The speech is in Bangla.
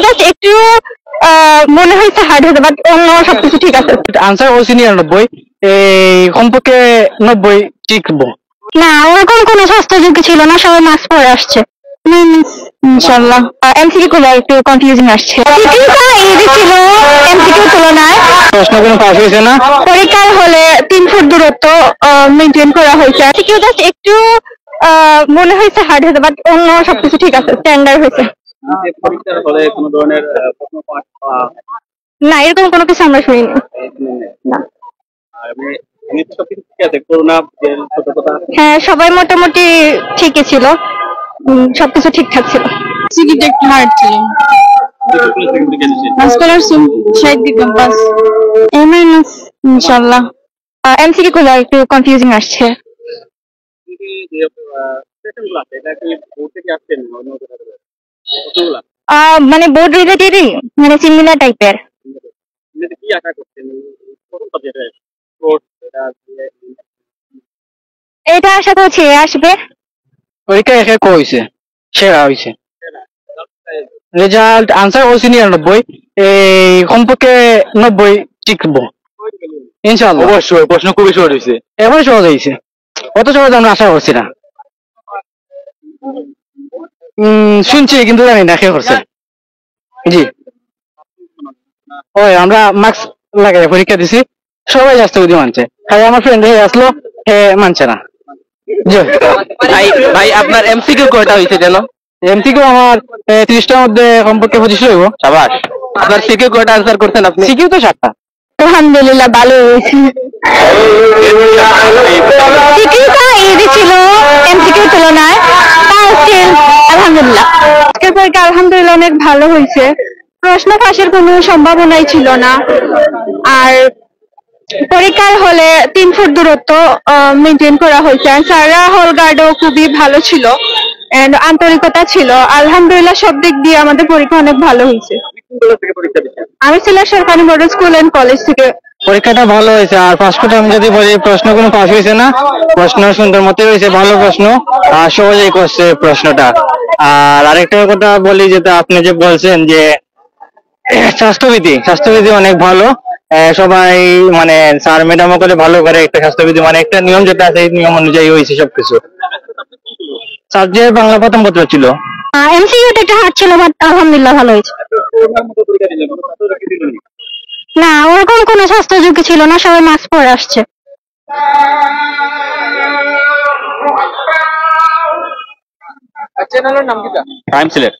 জাস্ট একটু মনে হয়েছে হার্ড হতে, বাট অন্য সবকিছু ঠিক আছে। আনসার হয়েছে 99, এই কমপক্ষে 90 টিকবো না, ওরকম কোনো স্বাস্থ্য ঝুঁকি ছিল না, সবাই মাস্ক পরে আসছে ইনশাআল্লাহ। এমসিকিউ গুলো একটু কনফিউজিং আসছে, সিকিউটা ইজি ছিল এমসিকিউ তুলনায়। প্রশ্ন কোনো পাস হয়েছে না, পরীক্ষার হলে 3 ফুট দূরত্ব মেনটেন করা হয়েছে। সিকিউ জাস্ট একটু মনে হয়েছে হার্ড হতে, বাট অন্য সবকিছু ঠিক আছে, স্ট্যান্ডার্ড হয়েছে। পরীক্ষার হলে কোনো ধরনের প্রশ্ন পাঠ না, এরকম কোনো কিছু আমরা শুনিনি। না, সবকিছু ঠিক আছে, করোনা সতর্কতা? হ্যাঁ, সবাই মোটামুটি ঠিকই ছিল, সবকিছু ঠিকঠাক ছিল। সিকিউরিটি একটু হার্ড ছিল, স্কলারশিপ 60 দিতাম পাস এ মাইনাস ইনশাআল্লাহ। এমসিকিউ গুলো একটু কনফিউজিং আসছে। মানে বোর্ড রিলেটেডই, মানে সিমিলার টাইপের। কি আশা করছেন এটা আশা করছি আসবে। পরীক্ষা একে হয়েছে, সেরা হয়েছে। রেজাল্ট আনসার হয়েছে 99, এই কমপক্ষে 90 টিকবো ইনশাআল্লাহ। অবশ্যই প্রশ্ন খুবই সহজ হয়েছে, এবার সহজ হয়েছে, অত সহজ আমরা আশা করছি না। শুনছি কিন্তু জানি না কে করছে। জি, ওই আমরা মাস্ক লাগাই পরীক্ষা দিছি, সবাই স্বাস্থ্যবিধি মানছে, খালি আমার ফ্রেন্ড আসলো হে মানছে না। ভাই ভাই আপনার এমসিকিউ কয়টা হয়েছে যেন? এমসিকিউ আমার 30টার মধ্যে কমপক্ষে 25 হইব। সাবাস। আপনার সিকিউ কয়টা আনসার করছেন আপনি? সিকিউ তো 7টা। আলহামদুলিল্লাহ ভালো হয়েছে। সিকিউটা ইজি ছিল এমসিকিউ তুলনায়, তাও স্টিল আলহামদুলিল্লাহ। আজকের পরীক্ষা আলহামদুলিল্লাহ অনেক ভালো হয়েছে, প্রশ্ন ফাঁসের কোনো সম্ভাবনাই ছিল না। আর পরীক্ষার হলে 3 ফুট দূরত্ব মেনটেন করা হয়েছে। স্যাররা হল গার্ডও খুবই ভালো ছিল, এন্ড আন্তরিকতা ছিল। আলহামদুলিল্লাহ সব দিক দিয়ে আমাদের পরীক্ষা অনেক ভালো হয়েছে। আমি সিলেট সরকারি মডেল স্কুল এন্ড কলেজ থেকে। পরীক্ষাটা ভালো হয়েছে, আর ফার্স্ট কথা আমি যদি বলি, প্রশ্ন কোনো পাস হয়েছে না, প্রশ্ন সুন্দর মতো হয়েছে, ভালো প্রশ্ন, আর সহজেই করছে প্রশ্নটা। আর আরেকটা কথা বলি, যেটা আপনি যে বলছেন যে স্বাস্থ্যবিধি অনেক ভালো, সবাই মানে স্যার ম্যাডামও করে ভালো করে একটা স্বাস্থ্যবিধি, মানে একটা নিয়ম যেটা আছে এই নিয়ম অনুযায়ী হয়েছে সবকিছু। সাবজেক্ট বাংলা প্রথম পত্র ছিল। এমসিকিউটা একটা হার্ড ছিল, বাট আলহামদুলিল্লাহ ভালো হয়েছে। না, ওরকম কোনো স্বাস্থ্য ঝুঁকি ছিল না, সবাই মাস্ক পরে আসছে। চ্যানেলের নাম কি? টাইম সিলেট।